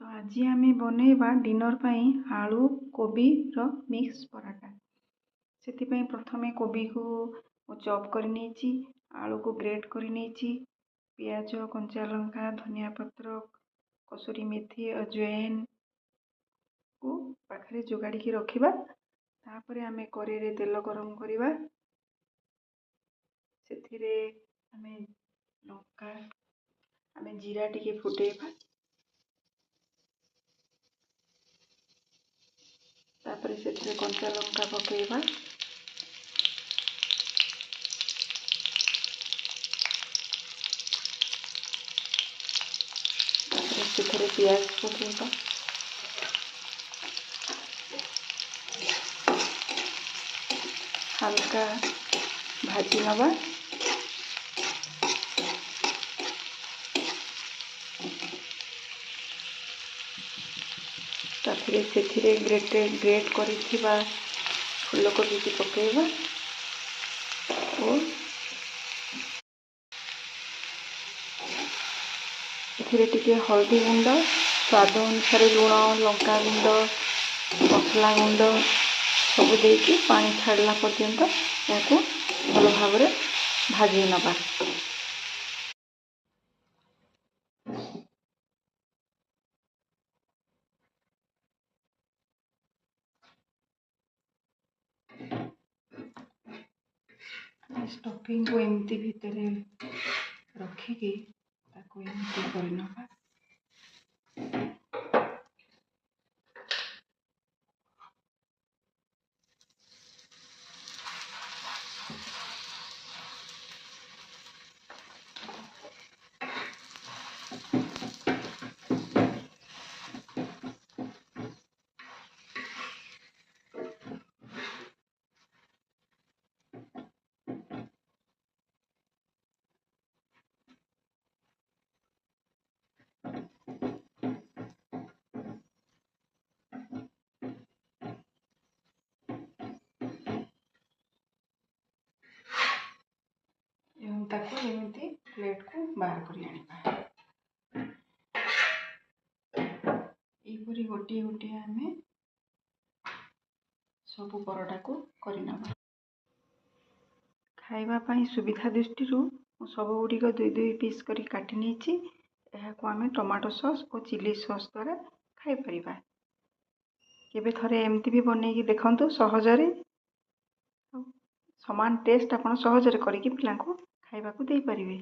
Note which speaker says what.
Speaker 1: तो आज आम बनैबा डिनर पाई आलू कोबी रो मिक्स पराठा। से प्रथमे कोबी को चॉप कर नहीं, आलू को ग्रेट कर नहीं, पियाज कंचा लंका धनिया पत्र कसूरी मेथी अजवाइन को पाखरे जोगाड़ी रखिबा। तापरे आमे कड़ाई रे तेल गरम करिबा। सेथिरे आमे लंका आमे जीरा टिके फुटेबा। तापरे सेथिरे कंचा लंका पकेबा। तापरे सेथिरे प्याज पकेबा। हल्का भाजी नवा। तापरे सेथिरे ग्रेट करिथिबा फूलकोबी की पकेबा और एथिरे टिके हल्दी गुंड स्वाद अनुसार लुण लंका गुंड मसला गुंड सब देकी पानी छाड़ला पर्यंत याको भल भाव भाजी नबा। स्टफिंग को एमती भितर रखिकी ताको एमती करनबा। ताको एमती प्लेट को बाहर कर आनिबा। एपरी गोटे गोटे आमे सबु परोटा को करनबा। खाइबा पाई सुविधा दृष्टि सब गुड़िक दुई दुई पीस करी काटी नहीं। यह आमे टमाटो सॉस और चिली सॉस द्वारा खाई परिबा। केबे थरे एमती भी बनैकी देखंतु सहजरे समान टेस्ट आपण सहजरे करिकी पिलांको खाइबा को देई परिबे।